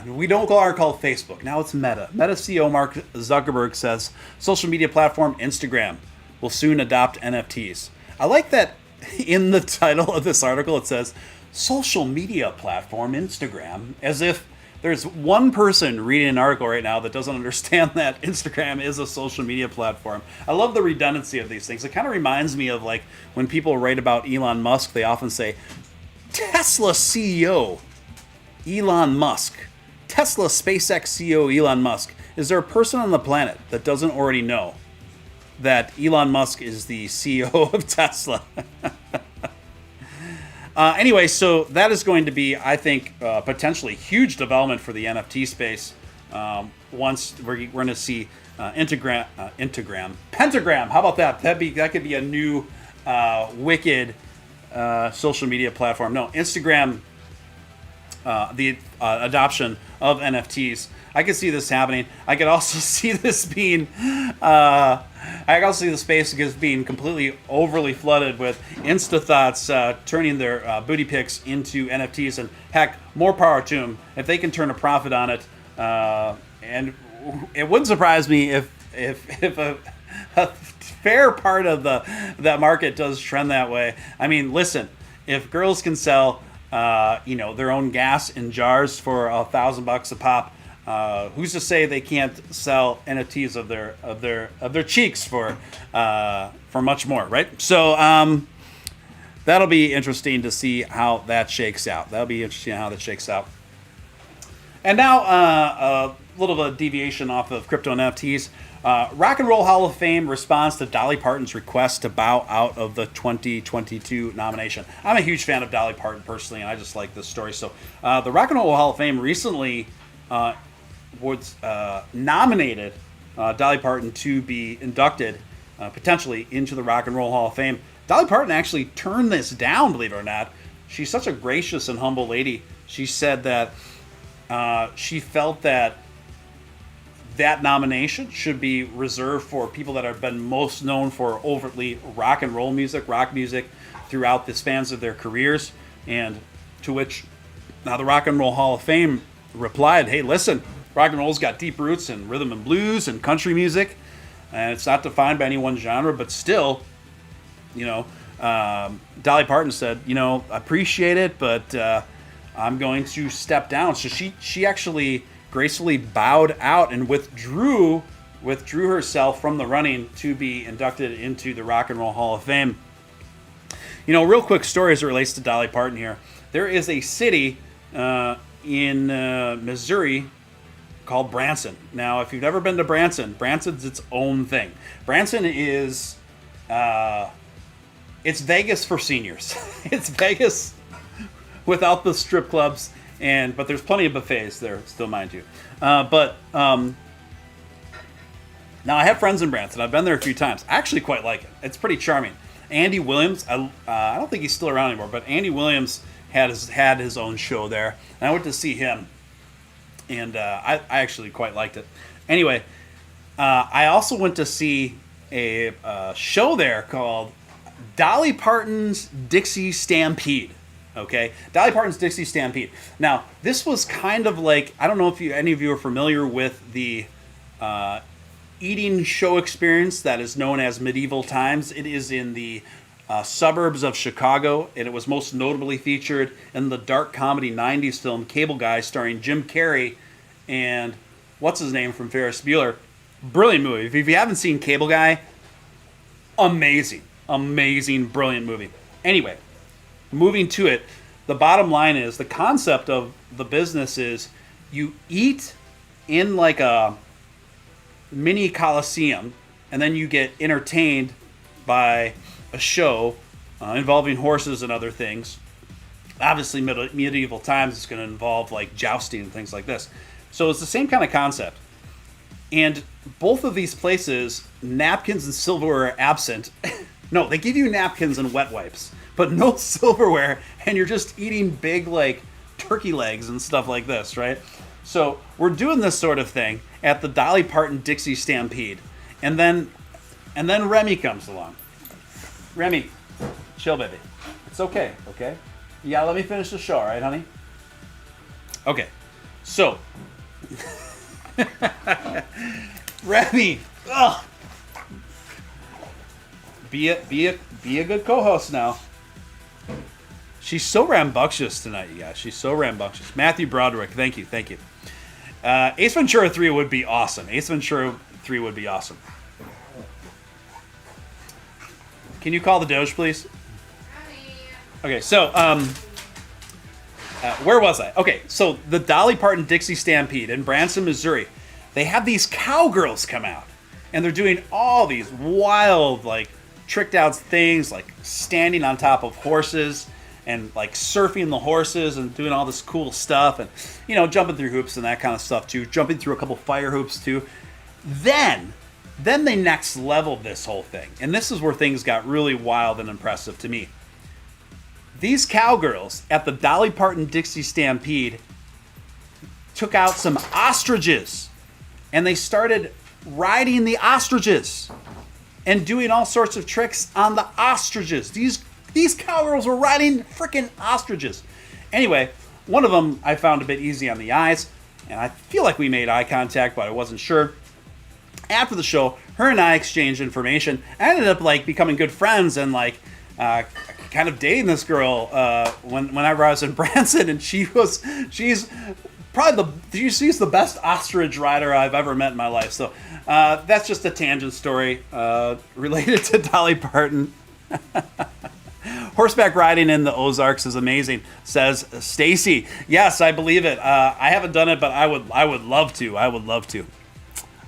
We don't call Facebook. Now it's Meta. Meta CEO Mark Zuckerberg says social media platform Instagram will soon adopt NFTs. I like that in the title of this article it says social media platform Instagram, as if there's one person reading an article right now that doesn't understand that Instagram is a social media platform. I love the redundancy of these things. It kind of reminds me of like when people write about Elon Musk, they often say, Tesla CEO Elon Musk. Tesla SpaceX CEO Elon Musk. Is there a person on the planet that doesn't already know that Elon Musk is the CEO of Tesla? Anyway, so that is going to be, I think, potentially huge development for the NFT space. Once we're going to see Pentagram. How about that? That could be a new wicked social media platform. No, Instagram. The adoption of NFTs. I could see this happening. I could also see this being. I can also see the space as being completely overly flooded with InstaThoughts turning their booty pics into NFTs, and heck, more power to them if they can turn a profit on it. And it wouldn't surprise me if a fair part of that market does trend that way. I mean, listen, if girls can sell their own gas in jars for $1,000 a pop, who's to say they can't sell NFTs of their cheeks for much more, right? So that'll be interesting to see how that shakes out. And now a little bit of deviation off of crypto NFTs. Rock and Roll Hall of Fame responds to Dolly Parton's request to bow out of the 2022 nomination. I'm a huge fan of Dolly Parton personally, and I just like this story. So the Rock and Roll Hall of Fame recently nominated Dolly Parton to be inducted potentially into the Rock and Roll Hall of Fame. Dolly Parton actually turned this down, believe it or not. She's such a gracious and humble lady. She said that she felt that nomination should be reserved for people that have been most known for overtly rock music throughout the spans of their careers. And to which now the Rock and Roll Hall of Fame replied, hey, listen, rock and roll's got deep roots in rhythm and blues and country music, and it's not defined by any one genre, but still, Dolly Parton said, I appreciate it, but I'm going to step down. So she actually gracefully bowed out and withdrew herself from the running to be inducted into the Rock and Roll Hall of Fame. Real quick story as it relates to Dolly Parton here. There is a city in Missouri called Branson. Now, if you've never been to Branson, Branson's its own thing. Branson is, it's Vegas for seniors. It's Vegas without the strip clubs, but there's plenty of buffets there, still, mind you. Now, I have friends in Branson. I've been there a few times. I actually quite like it. It's pretty charming. Andy Williams, I don't think he's still around anymore, but Andy Williams had his own show there. And I went to see him, and I actually quite liked it. Anyway, I also went to see a show there called Dolly Parton's Dixie Stampede. Okay, Dolly Parton's Dixie Stampede. Now, this was kind of like, I don't know if any of you are familiar with the eating show experience that is known as Medieval Times. It is in the suburbs of Chicago, and it was most notably featured in the dark comedy 90s film Cable Guy, starring Jim Carrey and what's his name from Ferris Bueller. Brilliant movie. If you haven't seen Cable Guy, amazing, brilliant movie. Anyway, moving to it, the bottom line is, the concept of the business is you eat in like a mini coliseum, and then you get entertained by a show involving horses and other things. Obviously, medieval times is going to involve like jousting and things like this. So it's the same kind of concept. And both of these places, napkins and silverware are absent. No, they give you napkins and wet wipes, but no silverware, and you're just eating big like turkey legs and stuff like this, right? So we're doing this sort of thing at the Dolly Parton Dixie Stampede. And then Remy comes along. Remy, chill, baby. It's okay, okay? You gotta let me finish the show, all right, honey? Okay, so Remy, ugh. Be a good co-host now. She's so rambunctious tonight, you guys. She's so rambunctious. Matthew Broderick, thank you. Ace Ventura 3 would be awesome. Ace Ventura 3 would be awesome. Can you call the Doge, please? Okay, so, where was I? Okay, so the Dolly Parton Dixie Stampede in Branson, Missouri. They have these cowgirls come out, and they're doing all these wild, like, tricked out things, like standing on top of horses and like surfing the horses and doing all this cool stuff, and jumping through hoops and that kind of stuff too, jumping through a couple fire hoops too. Then they next leveled this whole thing, and this is where things got really wild and impressive to me. These cowgirls at the Dolly Parton Dixie Stampede took out some ostriches, and they started riding the ostriches and doing all sorts of tricks on the ostriches. These cowgirls were riding freaking ostriches. Anyway, one of them I found a bit easy on the eyes, and I feel like we made eye contact, but I wasn't sure. After the show, her and I exchanged information. I ended up like becoming good friends and like kind of dating this girl whenever I was in Branson, and she's probably she's the best ostrich rider I've ever met in my life. So that's just a tangent story related to Dolly Parton. Horseback riding in the Ozarks is amazing, says Stacy. Yes, I believe it. I haven't done it, but I would love to.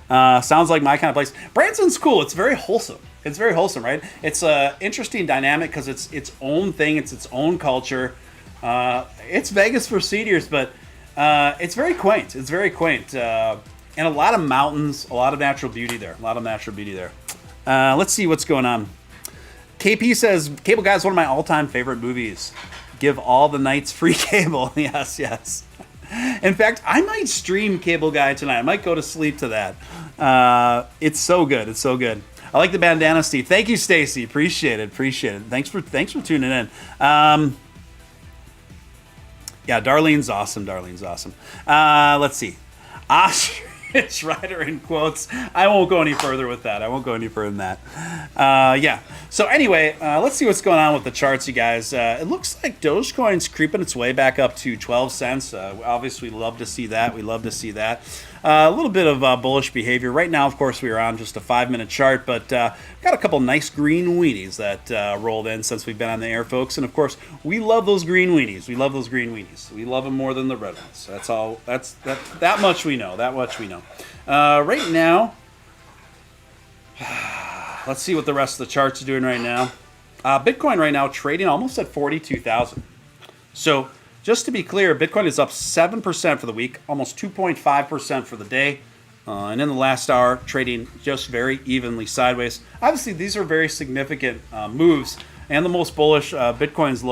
Sounds like my kind of place. Branson's cool. It's very wholesome. Right? It's an interesting dynamic because it's its own thing. It's its own culture. It's Vegas for seniors, but it's very quaint. And a lot of mountains, a lot of natural beauty there. Let's see what's going on. KP says, Cable Guy is one of my all-time favorite movies. Give all the nights free cable. Yes. In fact, I might stream Cable Guy tonight. I might go to sleep to that. It's so good. I like the bandana, Steve. Thank you, Stacy. Appreciate it. Thanks for tuning in. Yeah, Darlene's awesome. Let's see. Ostrich rider in quotes. I won't go any further with that. Yeah. So anyway, let's see what's going on with the charts, you guys. It looks like Dogecoin's creeping its way back up to 12 cents. Obviously, we love to see that. A little bit of bullish behavior. Right now, of course, we are on just a 5-minute chart, but got a couple nice green weenies that rolled in since we've been on the air, folks. And, of course, we love those green weenies. We love those green weenies. We love them more than the red ones. That's all. That much we know. That much we know. Right now, let's see what the rest of the charts are doing right now. Bitcoin right now trading almost at 42,000. So just to be clear, Bitcoin is up 7% for the week, almost 2.5% for the day. And in the last hour, trading just very evenly sideways. Obviously, these are very significant moves, and the most bullish Bitcoins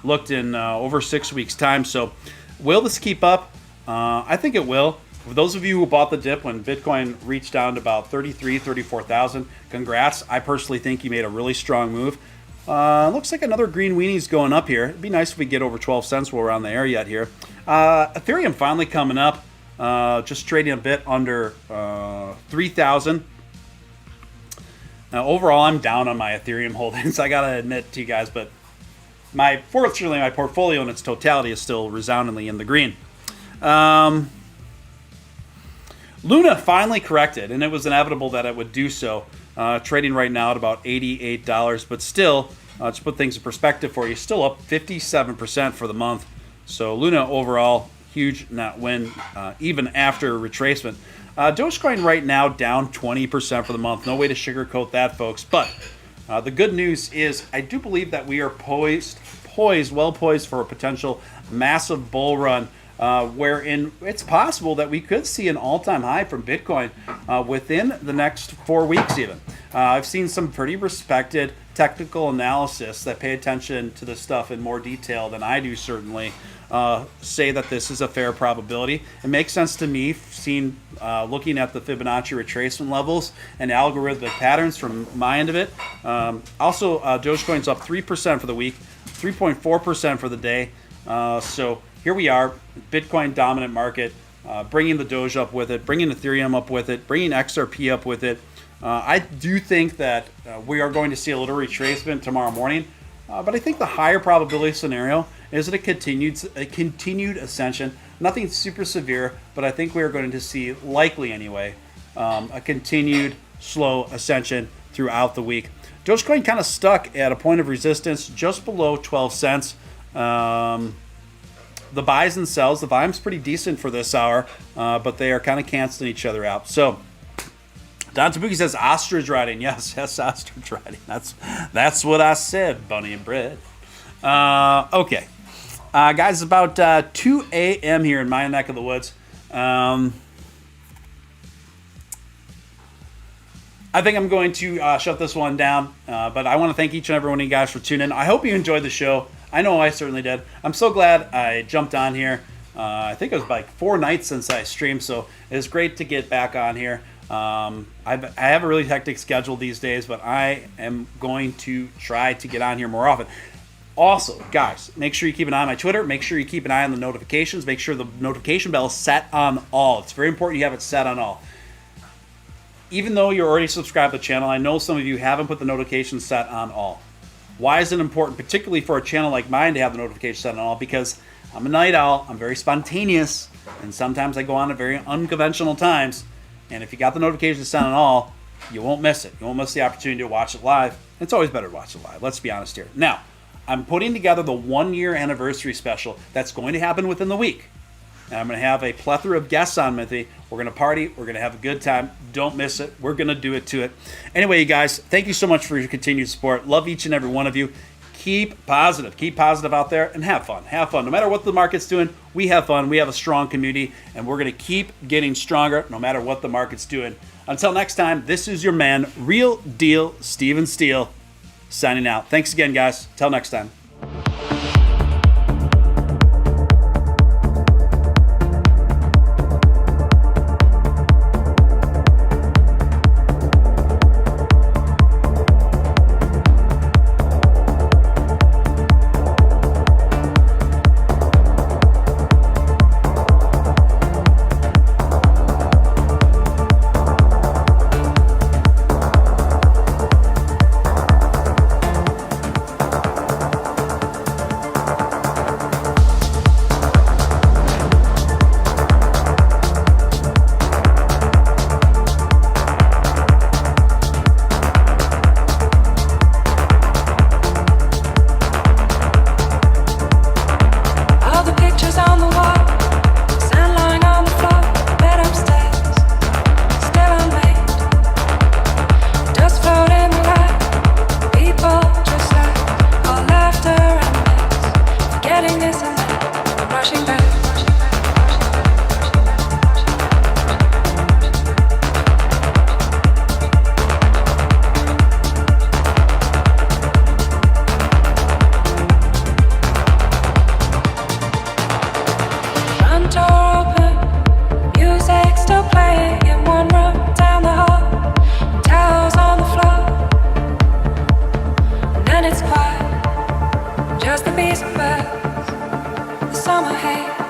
looked in over 6 weeks' time. So will this keep up? I think it will. For those of you who bought the dip when Bitcoin reached down to about 34,000, congrats. I personally think you made a really strong move. Looks like another green weenie's going up here. It'd be nice if we get over 12 cents while we're on the air yet here. Ethereum finally coming up, just trading a bit under 3,000. Now, overall, I'm down on my Ethereum holdings. I gotta admit to you guys, but fortunately, my portfolio in its totality is still resoundingly in the green. Luna finally corrected, and it was inevitable that it would do so. Trading right now at about $88, but still, to put things in perspective for you, still up 57% for the month. So Luna overall, huge net win, even after retracement. Dogecoin right now down 20% for the month. No way to sugarcoat that, folks. But the good news is I do believe that we are well poised for a potential massive bull run, wherein it's possible that we could see an all-time high from Bitcoin within the next 4 weeks even. I've seen some pretty respected technical analysis that pay attention to this stuff in more detail than I do, certainly, say that this is a fair probability. It makes sense to me, looking at the Fibonacci retracement levels and algorithmic patterns from my end of it. Also, Dogecoin's up 3% for the week, 3.4% for the day. So here we are, Bitcoin dominant market, bringing the Doge up with it, bringing Ethereum up with it, bringing XRP up with it. I do think that we are going to see a little retracement tomorrow morning, but I think the higher probability scenario is that a continued ascension. Nothing super severe, but I think we are going to see, likely anyway, a continued slow ascension throughout the week. Dogecoin kind of stuck at a point of resistance just below 12 cents. The buys and sells, the volume's pretty decent for this hour, but they are kind of canceling each other out. So, Don Tabuki says ostrich riding. Yes, ostrich riding. That's what I said, Bunny and Bread. Okay. Guys, it's about 2 a.m. here in my neck of the woods. I think I'm going to shut this one down, but I want to thank each and every one of you guys for tuning in. I hope you enjoyed the show. I know I certainly did. I'm so glad I jumped on here. I think it was like 4 nights since I streamed, so it's great to get back on here. I have a really hectic schedule these days, but I am going to try to get on here more often. Also, guys, make sure you keep an eye on my Twitter. Make sure you keep an eye on the notifications. Make sure the notification bell is set on all. It's very important you have it set on all. Even though you're already subscribed to the channel, I know some of you haven't put the notifications set on all. Why is it important, particularly for a channel like mine, to have the notification set on all? Because I'm a night owl, I'm very spontaneous, and sometimes I go on at very unconventional times. And if you got the notifications set on all, you won't miss it. You won't miss the opportunity to watch it live. It's always better to watch it live, let's be honest here. Now, I'm putting together the 1-year anniversary special that's going to happen within the week. And I'm going to have a plethora of guests on with me. We're going to party. We're going to have a good time. Don't miss it. We're going to do it to it. Anyway, you guys, thank you so much for your continued support. Love each and every one of you. Keep positive. Keep positive out there and have fun. Have fun. No matter what the market's doing, we have fun. We have a strong community, and we're going to keep getting stronger no matter what the market's doing. Until next time, this is your man, Real Deal Steven Steele, signing out. Thanks again, guys. Till next time. and it's quiet. Just the bees and birds, the summer haze.